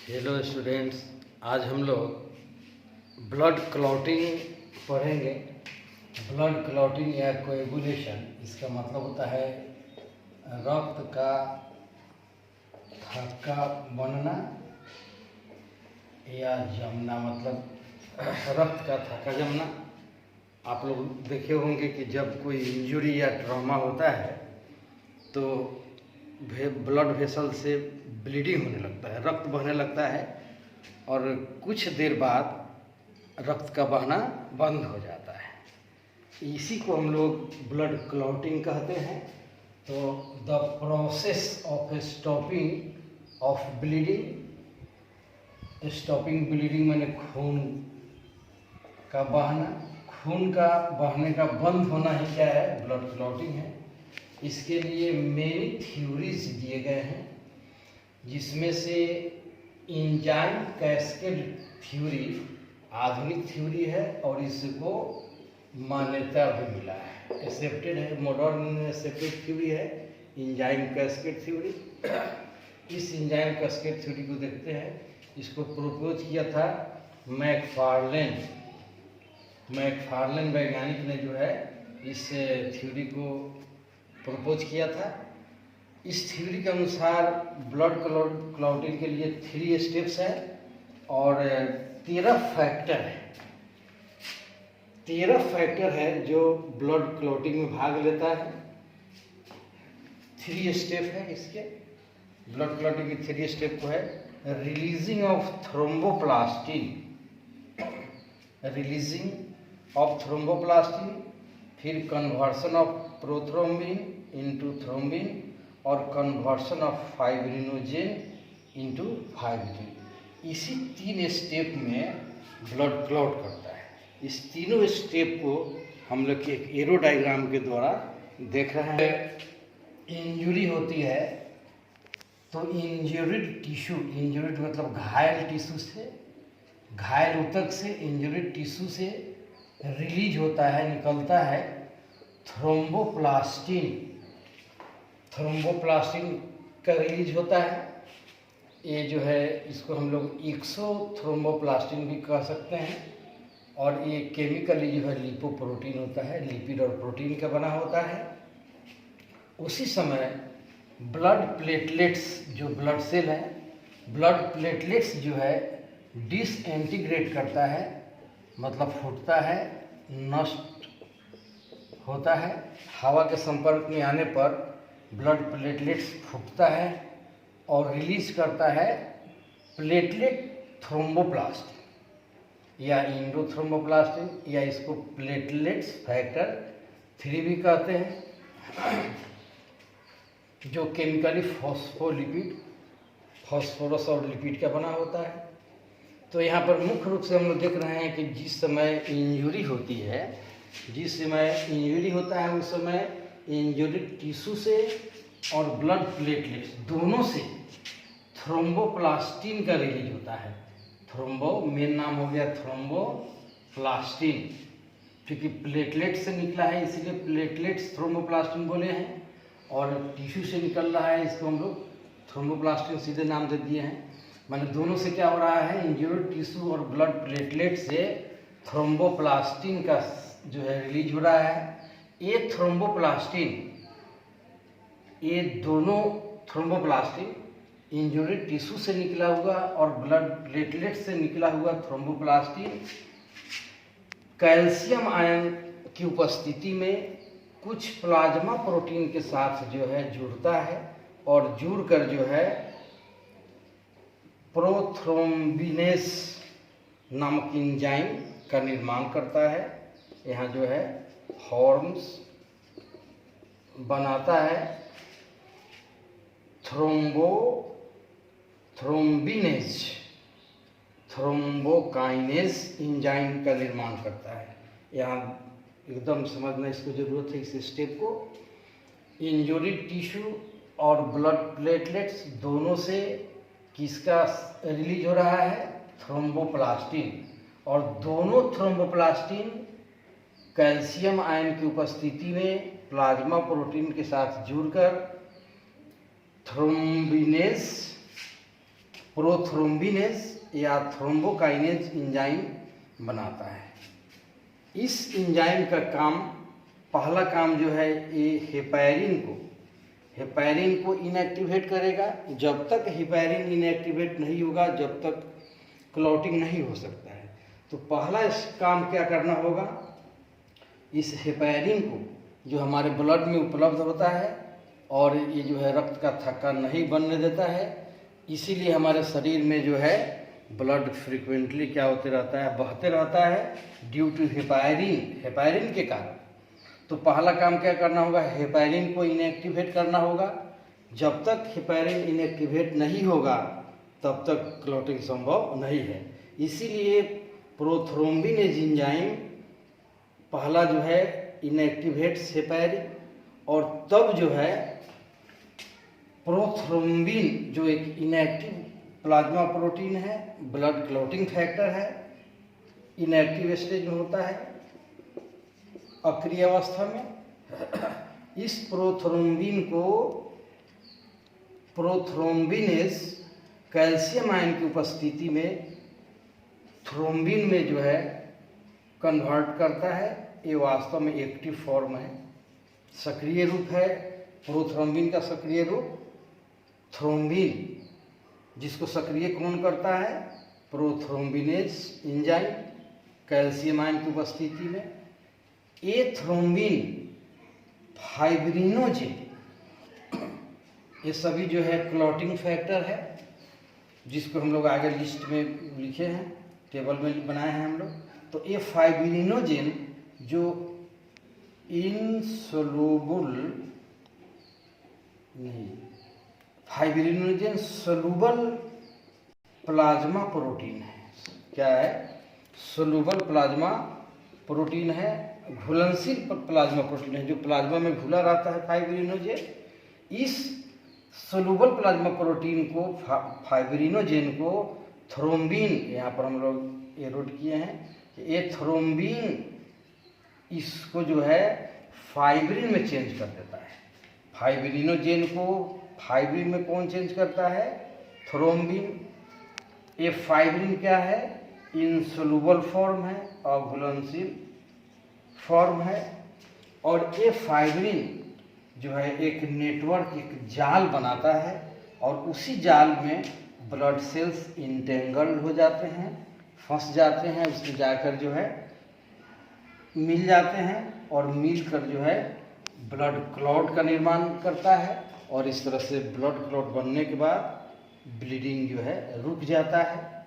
Hello students, आज हम लोग ब्लड क्लॉटिंग पढ़ेंगे। ब्लड क्लॉटिंग या कोएगुलेशन, इसका मतलब होता है रक्त का थक्का बनना या जमना, मतलब रक्त का थक्का जमना। आप लोग देखे होंगे कि जब कोई इंजरी या ट्रॉमा होता है तो ब्लड वेसल से ब्लीडिंग होने लगता है, रक्त बहने लगता है और कुछ देर बाद रक्त का बहना बंद हो जाता है। इसी को हम लोग ब्लड क्लॉटिंग कहते हैं। तो the process of stopping of bleeding, stopping bleeding माने खून का बहना, खून का बहने का बंद होना ही क्या है, ब्लड क्लॉटिंग है। इसके लिए मेनी थ्योरीज दिए गए हैं, जिसमें से एंजाइम कैस्केड थ्योरी आधुनिक थ्योरी है और इसको मान्यता भी मिला है, एक्सेप्टेड है, मॉडर्न एक्सेप्टेड थ्योरी है एंजाइम कैस्केड थ्योरी। इस एंजाइम कैस्केड थ्योरी को देखते हैं। इसको प्रपोज किया था मैकफार्लेन वैज्ञानिक ने जो है इस थ्योरी को प्रपोज किया था। इस थ्योरी के अनुसार ब्लड क्लॉटिंग के लिए 3 स्टेप्स है और 13 फैक्टर है जो ब्लड क्लॉटिंग में भाग लेता है। 3 स्टेप है इसके। ब्लड क्लॉटिंग के 3 स्टेप को है रिलीजिंग ऑफ थ्रोम्बोप्लास्टिन, फिर conversion of prothrombin into thrombin और conversion of fibrinogen into fibrin. इसी 3 स्टेप में ब्लड क्लॉट करता है। इस तीनों स्टेप को हम लोग एक एरो डायग्राम के द्वारा देख रहे हैं। इंजरी होती है तो इंजर्ड टिश्यू, इंजर्ड मतलब घायल टिश्यू से, घायल ऊतक से, इंजर्ड टिश्यू से रिलीज होता है, निकलता है थ्रोम्बोप्लास्टिन का रिलीज होता है। ये जो है इसको हम लोग एक्सोथ्रोम्बोप्लास्टिन भी कह सकते हैं और ये केमिकली जो है लिपोप्रोटीन होता है, लिपिड और प्रोटीन का बना होता है। उसी समय ब्लड प्लेटलेट्स, जो ब्लड सेल है, ब्लड प्लेटलेट्स जो है डिसइंटीग्रेट करता है, मतलब फूटता है, नष्ट होता है। हवा के संपर्क में आने पर ब्लड प्लेटलेट्स फूटता है और रिलीज करता है प्लेटलेट थ्रोम्बोप्लास्टिन या इंडोथ्रोम्बोप्लास्टिन, या इसको प्लेटलेट्स फैक्टर 3 भी कहते हैं, जो केमिकली फॉस्फोरस और लिपिड का बना होता है। तो यहाँ पर मुख्य रूप से हम लोग देख रहे हैं कि जिस समय इंजरी होती है, जिस समय इंजरी होता है उस समय इंजरी टिश्यू से और ब्लड प्लेटलेट्स दोनों से थ्रोम्बोप्लास्टिन का रिलीज होता है। थ्रोम्बो मेन नाम हो गया थ्रोम्बोप्लास्टिन, क्योंकि प्लेटलेट से निकला है इसलिए प्लेटलेट्स थ्रोम्बोप्लास्टिन बोले हैं, और टिश्यू से निकल रहा है इसको हम लोग थ्रोम्बोप्लास्टिन सीधे नाम दे दिए हैं। माने दोनों से क्या हो रहा है, इंजर्ड टिश्यू और ब्लड प्लेटलेट से थ्रोम्बोप्लास्टिन का जो है रिलीज हो रहा है। ये दोनों थ्रोम्बोप्लास्टिन इंजर्ड टिश्यू से निकला हुआ और ब्लड प्लेटलेट से निकला हुआ थ्रोम्बोप्लास्टिन कैल्शियम आयन की उपस्थिति में कुछ प्लाज्मा प्रोटीन के साथ जो है जुड़ता है और जुड़कर जो है प्रोथ्रोम्बिनेस नामक एंजाइम का निर्माण करता है। यहाँ जो है हॉर्न्स बनाता है, थ्रोम्बोकाइनेज एंजाइम का निर्माण करता है। यहाँ एकदम समझना इसको जरूरत है इस स्टेप को। इंजर्ड टिश्यू और ब्लड प्लेटलेट्स दोनों से किसका रिलीज हो रहा है, थ्रोम्बोप्लास्टिन, और दोनों थ्रोम्बोप्लास्टिन कैल्शियम आयन की उपस्थिति में प्लाज्मा प्रोटीन के साथ जुड़कर थ्रोम्बिनेज प्रोथ्रोम्बिनेज या थ्रोम्बोकाइनेज एंजाइम बनाता है। इस एंजाइम का काम, पहला काम जो है ये हेपैरिन को इनएक्टिवेट करेगा। जब तक हेपैरिन इनएक्टिवेट नहीं होगा, जब तक क्लॉटिंग नहीं हो सकता है। तो पहला इस काम क्या करना होगा, इस हेपैरिन को जो हमारे ब्लड में उपलब्ध होता है और ये जो है रक्त का थक्का नहीं बनने देता है, इसीलिए हमारे शरीर में जो है ब्लड फ्रीक्वेंटली क्या होते रहता है, बहते रहता है ड्यू टू हेपैरिन के कारण। तो पहला काम क्या करना होगा, हेपैरिन को इनएक्टिवेट करना होगा। जब तक हेपैरिन इनएक्टिवेट नहीं होगा तब तक क्लॉटिंग संभव नहीं है। इसीलिए प्रोथ्रोम्बिनेज एंजाइम पहला जो है इनएक्टिवेट्स हेपैरिन, और तब जो है प्रोथ्रोम्बिन जो एक इनएक्टिव प्लाज्मा प्रोटीन है, ब्लड क्लॉटिंग फैक्टर है, इनएक्टिव स्टेज में होता है अक्रिय अवस्था में। इस प्रोथ्रोम्बिन को प्रोथ्रोम्बिनेज कैल्शियम आयन की उपस्थिति में थ्रोम्बिन में जो है कन्वर्ट करता है। ये वास्तव में एक्टिव फॉर्म है, सक्रिय रूप है प्रोथ्रोम्बिन का। सक्रिय रूप थ्रोम्बिन, जिसको सक्रिय कौन करता है, प्रोथ्रोम्बिनेज एंजाइम कैल्शियम आयन की उपस्थिति में। ये थ्रोम्बिन, फाइब्रिनोजेन, ये सभी जो है क्लॉटिंग फैक्टर है, जिसको हम लोग आगे लिस्ट में लिखे हैं, टेबल में बनाए हैं हम लोग। तो ये फाइब्रिनोजेन जो इनसोलुबल नहीं, फाइब्रिनोजेन सोलुबल प्लाज्मा प्रोटीन है। क्या है, सोलुबल प्लाज्मा प्रोटीन है, घुलनशील प्लाज्मा प्रोटीन है, जो प्लाज्मा में घुला रहता है फाइब्रिनोजेन। इस सोलुबल प्लाज्मा प्रोटीन को, फाइब्रिनोजेन को थ्रोम्बिन, यहाँ पर हम लोग एरोड किए हैं, ये थ्रोम्बिन इसको जो है फाइब्रिन में चेंज कर देता है। फाइब्रिनोजेन को फाइब्रिन में कौन चेंज करता है, थ्रोम्बिन। ये फाइब्रिन क्या है, इनसोलुबल फॉर्म है, अघुलनशील फॉर्म है। और ये फाइब्रिन जो है एक नेटवर्क, एक जाल बनाता है, और उसी जाल में ब्लड सेल्स इंटेंगल्ड हो जाते हैं, फंस जाते हैं, उसमें जाकर जो है मिल जाते हैं, और मिलकर जो है ब्लड क्लॉट का निर्माण करता है। और इस तरह से ब्लड क्लॉट बनने के बाद ब्लीडिंग जो है रुक जाता है।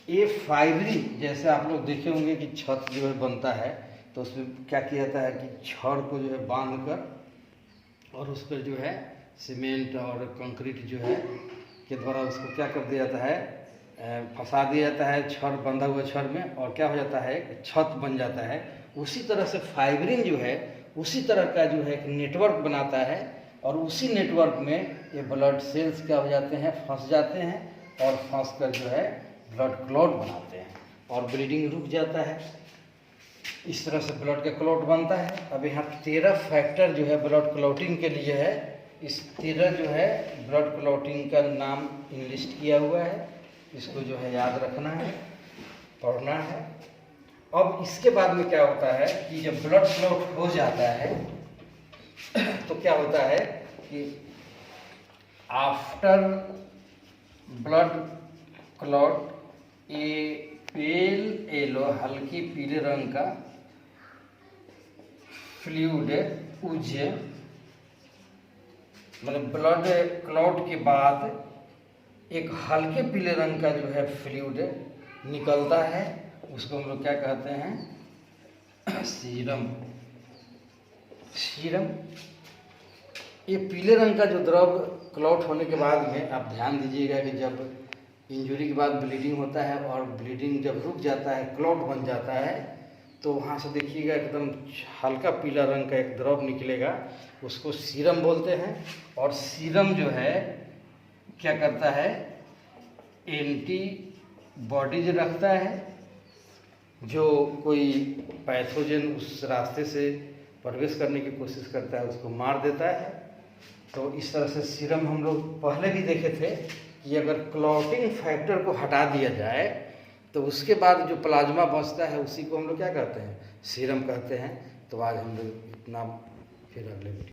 ये फाइब्रिन, जैसे आप लोग देखे होंगे कि छत जो है बनता है, तो उसमें क्या किया जाता है कि छड़ को जो है बांध कर और उस पर जो है सीमेंट और कंक्रीट जो है के द्वारा उसको क्या कर दिया जाता है, फंसा दिया जाता है छड़, बंधा हुआ छड़ में, और क्या हो जाता है, छत बन जाता है। उसी तरह से फाइब्रिन जो है उसी तरह का जो है एक नेटवर्क बनाता है, और उसी नेटवर्क में ये ब्लड सेल्स क्या हो जाते हैं, फंस जाते हैं, और फंस कर जो है ब्लड क्लॉट बनाते हैं, और ब्लीडिंग रुक जाता है। इस तरह से ब्लड का क्लॉट बनता है। अब यहाँ 13 फैक्टर जो है ब्लड क्लॉटिंग के लिए है। इस 13 जो है ब्लड क्लॉटिंग का नाम इनलिस्ट किया हुआ है, इसको जो है याद रखना है, पढ़ना है। अब इसके बाद में क्या होता है कि जब ब्लड क्लॉट हो जाता है तो क्या होता है कि आफ्टर ब्लड क्लॉट ए पेल येलो, हल्की पीले रंग का फ्लूइड उज्जै, मतलब ब्लड क्लॉट के बाद एक हल्के पीले रंग का जो है फ्लूइड निकलता है, उसको हम लोग क्या कहते हैं, सीरम। ये पीले रंग का जो द्रव क्लॉट होने के बाद में, आप ध्यान दीजिएगा कि जब इंजरी के बाद ब्लीडिंग होता है और ब्लीडिंग जब रुक जाता है, क्लॉट बन जाता है, तो वहाँ से देखिएगा एकदम हल्का पीला रंग का एक द्रव निकलेगा, उसको सीरम बोलते हैं। और सीरम जो है क्या करता है, एंटीबॉडीज रखता है, जो कोई पैथोजन उस रास्ते से प्रवेश करने की कोशिश करता है उसको मार देता है। तो इस तरह से सीरम हम लोग पहले भी देखे थे कि अगर क्लॉटिंग फैक्टर को हटा दिया जाए तो उसके बाद जो प्लाज्मा बचता है उसी को हम लोग क्या कहते हैं, सीरम कहते हैं। तो आज हम लोग इतना, फिर अगले वीडियो